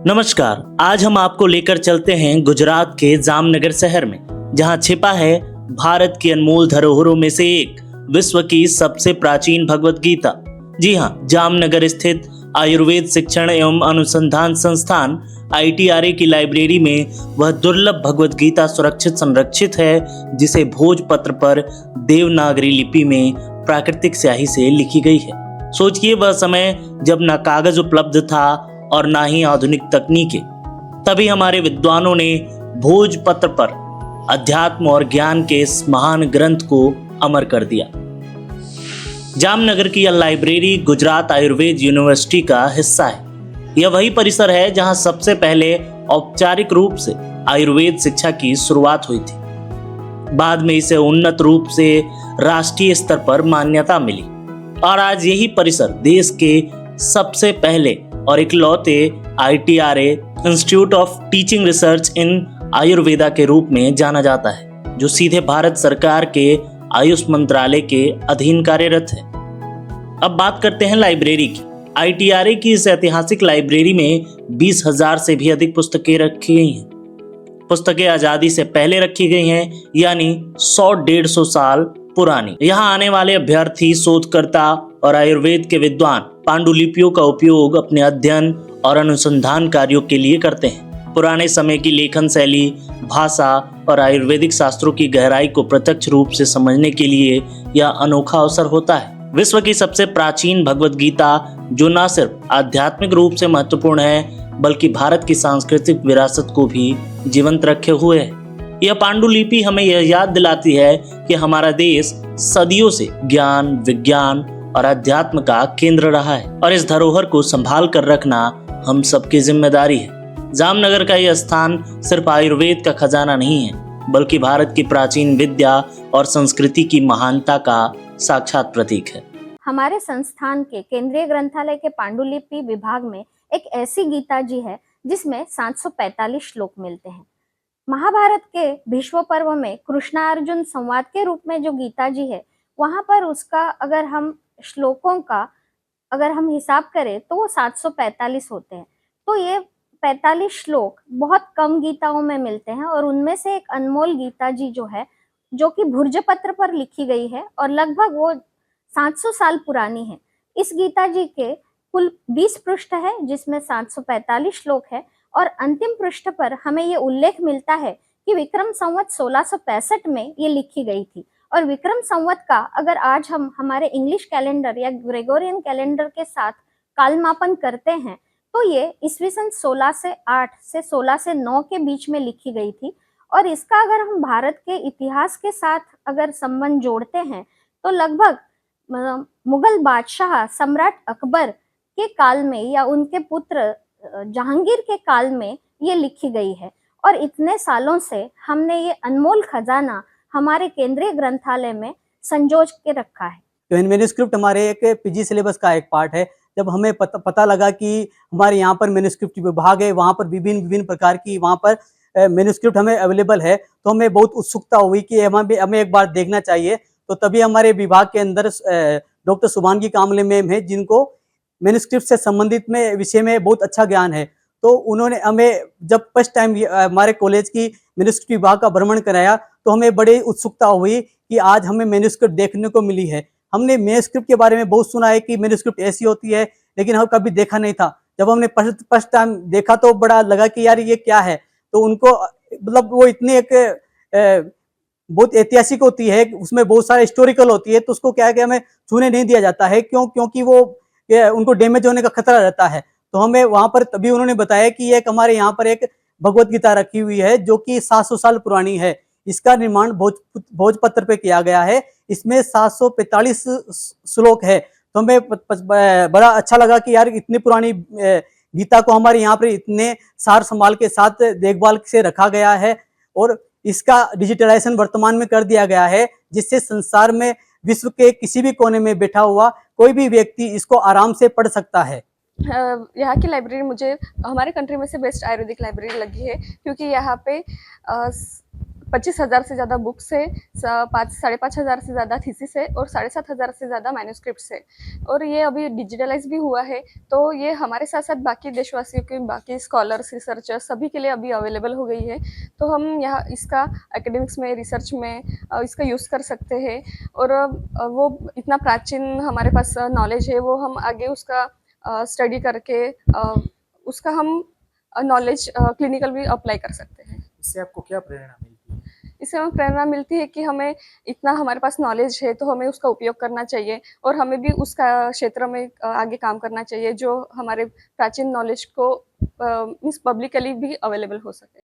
नमस्कार, आज हम आपको लेकर चलते हैं गुजरात के जामनगर शहर में, जहां छिपा है भारत की अनमोल धरोहरों में से एक, विश्व की सबसे प्राचीन भगवत गीता। जी हां, जामनगर स्थित आयुर्वेद शिक्षण एवं अनुसंधान संस्थान ITRA की लाइब्रेरी में वह दुर्लभ भगवत गीता सुरक्षित संरक्षित है, जिसे भोजपत्र पर देवनागरी लिपि में प्राकृतिक स्याही से लिखी गई है। सोचिए, वह समय जब न कागज उपलब्ध था और ना ही आधुनिक तकनीकें, तभी हमारे विद्वानों ने भोजपत्र पर अध्यात्म और ज्ञान के इस महान ग्रंथ को अमर कर दिया। जामनगर की यह लाइब्रेरी गुजरात आयुर्वेद यूनिवर्सिटी का हिस्सा है। यह वही परिसर है जहां सबसे पहले औपचारिक रूप से आयुर्वेद शिक्षा की शुरुआत हुई थी। बाद में इसे उन्नत रूप से राष्ट्रीय स्तर पर मान्यता मिली और आज यही परिसर देश के सबसे पहले और इकलौते ITRA institute of teaching research इन आयुर्वेदा के रूप में जाना जाता है, जो सीधे भारत सरकार के आयुष मंत्रालय के अधीन कार्यरत है। अब बात करते हैं लाइब्रेरी की। ITRA की इस ऐतिहासिक लाइब्रेरी में 20,000 से भी अधिक पुस्तकें रखी गई हैं। पुस्तकें आजादी से पहले रखी गई हैं, यानी 100-150 साल पुरानी। यहाँ आने वाले अभ्यर्थी, शोधकर्ता और आयुर्वेद के विद्वान पांडुलिपियों का उपयोग अपने अध्ययन और अनुसंधान कार्यों के लिए करते हैं। पुराने समय की लेखन शैली, भाषा और आयुर्वेदिक शास्त्रों की गहराई को प्रत्यक्ष रूप से समझने के लिए यह अनोखा अवसर होता है। विश्व की सबसे प्राचीन भगवत गीता, जो न सिर्फ आध्यात्मिक रूप से महत्वपूर्ण है, बल्कि भारत की सांस्कृतिक विरासत को भी जीवंत रखे हुए है। यह पांडुलिपि हमें यह याद दिलाती है कि हमारा देश सदियों से ज्ञान, विज्ञान और अध्यात्म का केंद्र रहा है और इस धरोहर को संभाल कर रखना हम सबकी जिम्मेदारी है। जामनगर का यह स्थान सिर्फ आयुर्वेद का खजाना नहीं है, बल्कि भारत की प्राचीन विद्या और संस्कृति की महानता का साक्षात प्रतीक है। हमारे संस्थान के केंद्रीय ग्रंथालय के पांडुलिपि विभाग में एक ऐसी गीता जी है जिसमें 745 श्लोक मिलते हैं। महाभारत के भीष्म पर्व में कृष्णार्जुन संवाद के रूप में जो गीता जी है, वहां पर उसका अगर हम श्लोकों का अगर हम हिसाब करें तो वो 745 होते हैं। तो ये 45 श्लोक बहुत कम गीताओं में मिलते हैं और उनमें से एक अनमोल गीता जी जो है, जो कि भुर्जपत्र पर लिखी गई है और लगभग वो 700 साल पुरानी है। इस गीता जी के कुल 20 पृष्ठ है, जिसमें 745 श्लोक है और अंतिम पृष्ठ पर हमें ये उल्लेख मिलता है कि विक्रम संवत 1665 में ये लिखी गई थी। और विक्रम संवत का अगर आज हम हमारे इंग्लिश कैलेंडर या ग्रेगोरियन कैलेंडर के साथ कालमापन करते हैं तो ये ईस्वीसन 16 से 8 से 16 से 9 के बीच में लिखी गई थी। और इसका अगर हम भारत के इतिहास के साथ अगर संबंध जोड़ते हैं तो लगभग मुगल बादशाह सम्राट अकबर के काल में या उनके पुत्र जहांगीर के काल में ये लिखी गई है। और इतने सालों से हमने ये अनमोल खजाना हमारे केंद्रीय ग्रंथालय में संजो के रखा है। तो इन मैन्युस्क्रिप्ट हमारे एक PG सिलेबस का एक पार्ट है। जब हमें पता लगा कि हमारे यहाँ पर मैन्युस्क्रिप्ट विभाग है, वहाँ पर विभिन्न प्रकार की वहाँ पर मैन्युस्क्रिप्ट हमें अवेलेबल है, तो हमें बहुत उत्सुकता हुई कि हमें एक बार देखना चाहिए। तो तभी हमारे विभाग के अंदर डॉक्टर शुभांगी कामले मैम है, जिनको मैन्युस्क्रिप्ट से संबंधित में विषय में बहुत अच्छा ज्ञान है। तो उन्होंने हमें जब फर्स्ट टाइम हमारे कॉलेज की मैन्युस्क्रिप्ट विभाग का भ्रमण कराया तो हमें बड़ी उत्सुकता हुई कि आज हमें मैन्युस्क्रिप्ट देखने को मिली है। हमने मैन्युस्क्रिप्ट के बारे में बहुत सुना है कि मैन्युस्क्रिप्ट ऐसी होती है, लेकिन हम कभी देखा नहीं था। जब हमने फर्स्ट टाइम देखा तो बड़ा लगा कि यार ये क्या है। तो उनको मतलब वो इतनी एक बहुत ऐतिहासिक होती है, उसमें बहुत सारे हिस्टोरिकल होती है, तो उसको क्या है कि हमें छूने नहीं दिया जाता है। क्योंकि वो उनको डैमेज होने का खतरा रहता है। तो हमें वहां पर तभी उन्होंने बताया कि एक हमारे यहाँ पर एक भगवत गीता रखी हुई है जो कि 700 साल पुरानी है। इसका निर्माण भोजपत्र पे किया गया है। इसमें 745 श्लोक है। तो हमें बड़ा अच्छा लगा कि यार इतनी पुरानी गीता को हमारे यहाँ पर इतने सार संभाल के साथ देखभाल से रखा गया है और इसका डिजिटलाइजेशन वर्तमान में कर दिया गया है, जिससे संसार में विश्व के किसी भी कोने में बैठा हुआ कोई भी व्यक्ति इसको आराम से पढ़ सकता है। यहाँ की लाइब्रेरी मुझे हमारे कंट्री में से बेस्ट आयुर्वेदिक लाइब्रेरी लगी है, क्योंकि यहाँ पे 25,000 से ज़्यादा बुक्स है, 5,500 से ज़्यादा थीसिस है और 7,500 से ज़्यादा मैन्युस्क्रिप्ट्स है। और ये अभी डिजिटलाइज भी हुआ है, तो ये हमारे साथ साथ बाकी देशवासियों के, बाकी स्कॉलर्स, रिसर्चर्स सभी के लिए अभी अवेलेबल हो गई है। तो हम यहाँ इसका एकेडमिक्स में, रिसर्च में इसका यूज़ कर सकते हैं। और वो इतना प्राचीन हमारे पास नॉलेज है, वो हम आगे उसका स्टडी करके उसका हम नॉलेज क्लिनिकल भी अप्लाई कर सकते हैं। इससे आपको क्या प्रेरणा मिलती है? इससे हमें प्रेरणा मिलती है कि हमें इतना हमारे पास नॉलेज है तो हमें उसका उपयोग करना चाहिए और हमें भी उसका क्षेत्र में आगे काम करना चाहिए, जो हमारे प्राचीन नॉलेज को मीन्स पब्लिकली भी अवेलेबल हो सके।